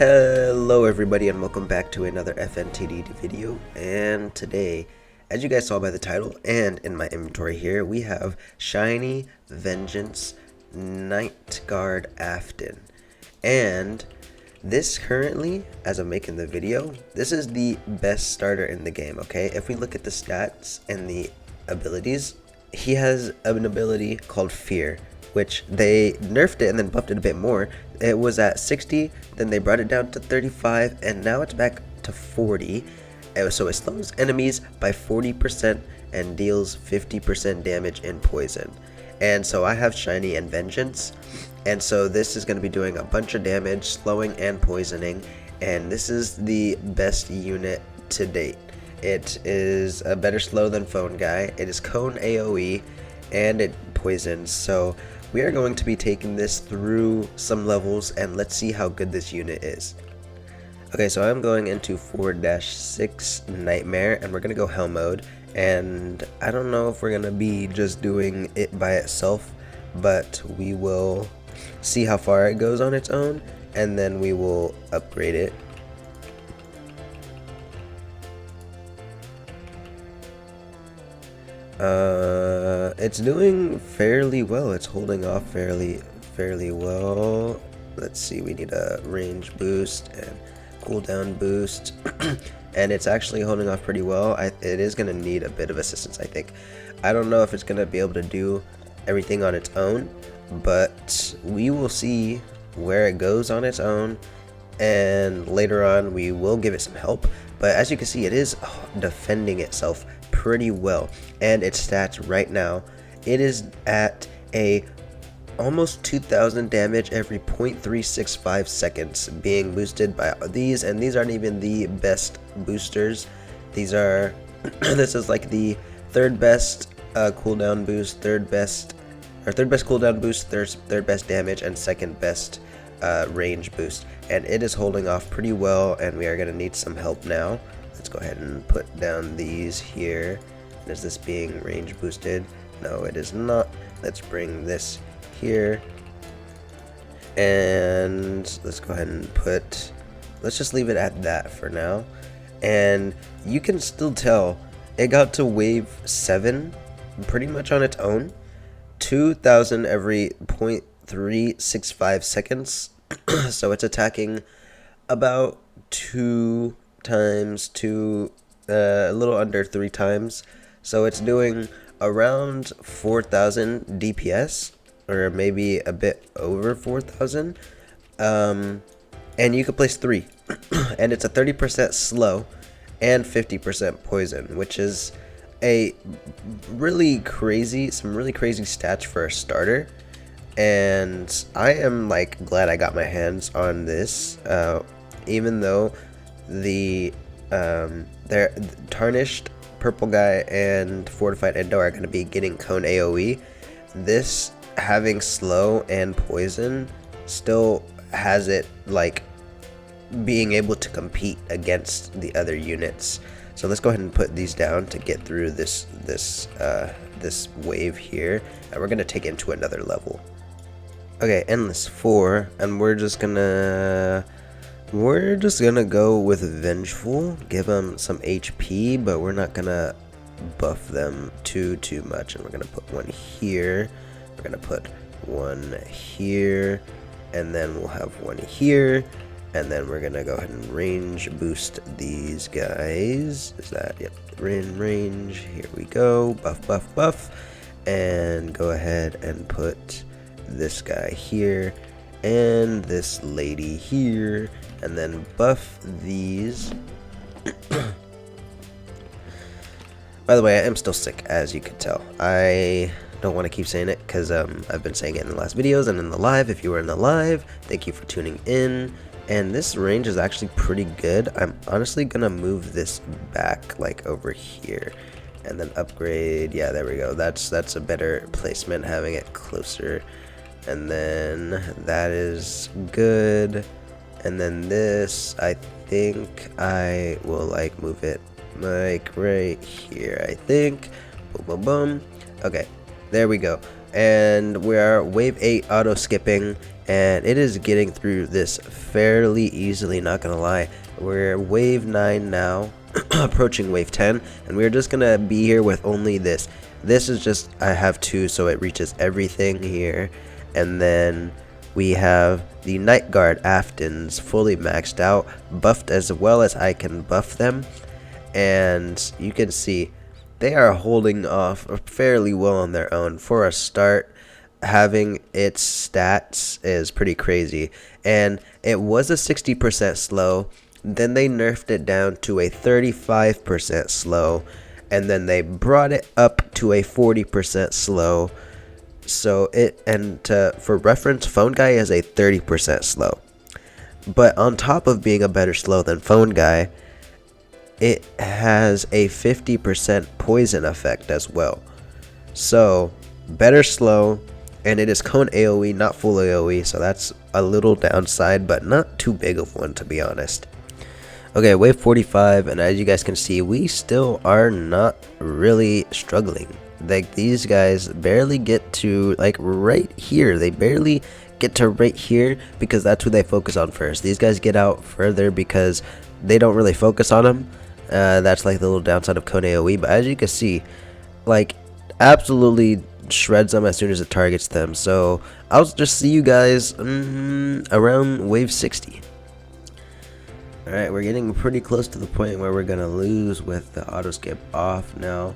Hello everybody and welcome back to another FNTD video, and today, as you guys saw by the title and in my inventory here, we have Shiny Vengeance NIGHTGUARD AFTON. And this currently, as I'm making the video, this is the best starter in the game, okay? If we look at the stats and the abilities, he has an ability called Fear, which they nerfed it and then buffed it a bit more. It was at 60, then they brought it down to 35, and now it's back to 40. So it slows enemies by 40% and deals 50% damage in poison. And so I have Shiny and Vengeance, and so this is going to be doing a bunch of damage, slowing and poisoning, and this is the best unit to date. It is a better slow than Phone Guy, it is Cone AoE, and it poisons, so we are going to be taking this through some levels, and let's see how good this unit is. Okay, so I'm going into 4-6 Nightmare, and we're going to go Hell Mode, and I don't know if we're going to be just doing it by itself, but we will see how far it goes on its own, and then we will upgrade it. It's doing fairly well. It's holding off fairly well. Let's see, we need a range boost and cooldown boost. And it's actually holding off pretty well. It is going to need a bit of assistance, I think. I don't know if it's going to be able to do everything on its own, but we will see where it goes on its own, and later on we will give it some help. But as you can see, it is defending itself pretty well, and its stats right now, it is at a almost 2000 damage every 0.365 seconds being boosted by these, and these aren't even the best boosters. These are this is like the third best cooldown boost, third best cooldown boost, third best damage, and second best range boost, and it is holding off pretty well, and we are going to need some help now. Let's go ahead and put down these here. Is this being range boosted? No, it is not. Let's bring this here, and let's go ahead and let's just leave it at that for now. And you can still tell it got to wave 7 pretty much on its own, 2000 every 0.365 seconds. So it's attacking about 2 times to a little under 3 times, so it's doing around 4000 DPS, or maybe a bit over 4000, and you can place 3 and it's a 30% slow and 50% poison, which is some really crazy stats for a starter. And I am like glad I got my hands on this, even though the they're Tarnished, Purple Guy, and Fortified Endo are going to be getting Cone AoE. This having slow and poison still has it like being able to compete against the other units. So let's go ahead and put these down to get through this wave here, and we're going to take it into another level. Okay, Endless 4, and we're just gonna go with Vengeful, give them some HP, but we're not gonna buff them too much. And we're gonna put one here, we're gonna put one here, and then we'll have one here, and then we're gonna go ahead and range boost these guys. Is that, yep, range, here we go, buff, and go ahead and put this guy here and this lady here, and then buff these. By the way, I am still sick, as you could tell. I don't want to keep saying it because I've been saying it in the last videos and in the live. If you were in the live, thank you for tuning in. And this range is actually pretty good. I'm honestly gonna move this back like over here and then upgrade. Yeah, there we go. That's a better placement, having it closer. And then that is good. And then this, I think I will like move it like right here, I think. Boom. Okay, there we go. and we are wave 8 auto skipping, and it is getting through this fairly easily, not gonna lie. We're wave 9 now, approaching wave 10, and we're just gonna be here with only this. This is just, I have 2, so it reaches everything here. And then we have the NIGHTGUARD AFTONs fully maxed out, buffed as well as I can buff them, and you can see they are holding off fairly well on their own. For a start, having its stats is pretty crazy, and it was a 60% slow, then they nerfed it down to a 35% slow, and then they brought it up to a 40% slow. So for reference, Phone Guy is a 30% slow, but on top of being a better slow than Phone Guy, it has a 50% poison effect as well. So better slow, and it is cone AoE, not full AoE, so that's a little downside, but not too big of one, to be honest. Okay, wave 45, and as you guys can see, we still are not really struggling. Like, these guys barely get to, like, right here. They barely get to right here because that's who they focus on first. These guys get out further because they don't really focus on them. That's like the little downside of cone AoE, but as you can see, like, absolutely shreds them as soon as it targets them. So I'll just see you guys around wave 60. Alright, we're getting pretty close to the point where we're gonna lose with the auto skip off now,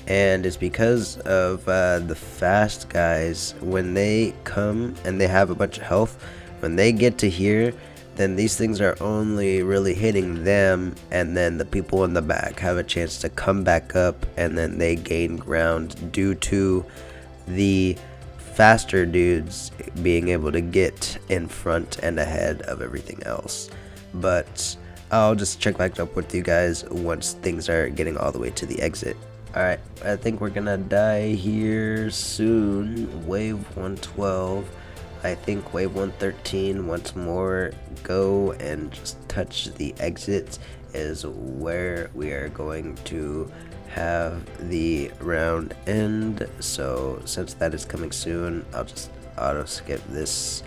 and it's because of the fast guys. When they come and they have a bunch of health, when they get to here, then these things are only really hitting them, and then the people in the back have a chance to come back up, and then they gain ground due to the faster dudes being able to get in front and ahead of everything else. But I'll just check back up with you guys once things are getting all the way to the exit. Alright, I think we're gonna die here soon. Wave 112. I think wave 113, once more, go and just touch the exit is where we are going to have the round end. So since that is coming soon, I'll just auto skip this,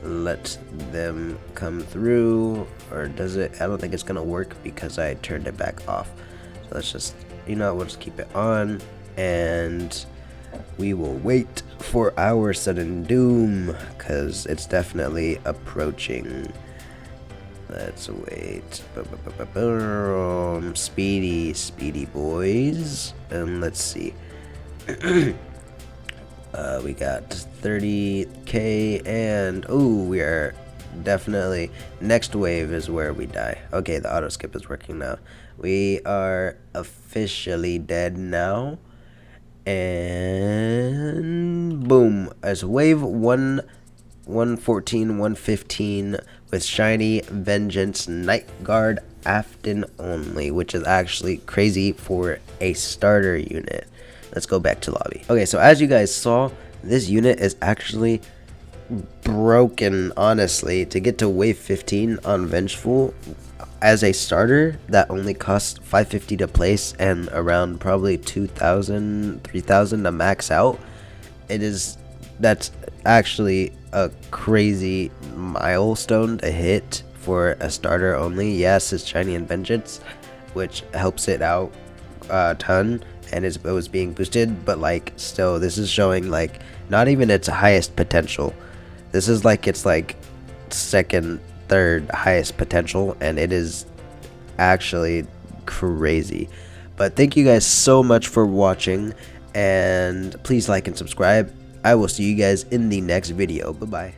let them come through. Or does it? I don't think it's gonna work because I turned it back off. So let's just, we'll just keep it on, and we will wait for our sudden doom, because it's definitely approaching. Let's wait. Speedy boys. And let's see. We got 30k, and we are definitely, next wave is where we die. Okay, the auto skip is working now. We are officially dead now. And boom, as wave 114, 115 with shiny Vengeance NIGHTGUARD AFTON only, which is actually crazy for a starter unit. Let's go back to lobby. Okay, so as you guys saw, this unit is actually broken, honestly. To get to wave 15 on Vengeful as a starter, that only costs 550 to place and around probably 2,000, 3,000 to max out. That's actually a crazy milestone to hit for a starter only. Yes, it's shiny and Vengeance, which helps it out a ton, and it was being boosted, but like still, this is showing like not even its highest potential. This is like its like second, third highest potential, and it is actually crazy. But thank you guys so much for watching, and please like and subscribe. I will see you guys in the next video. Bye bye.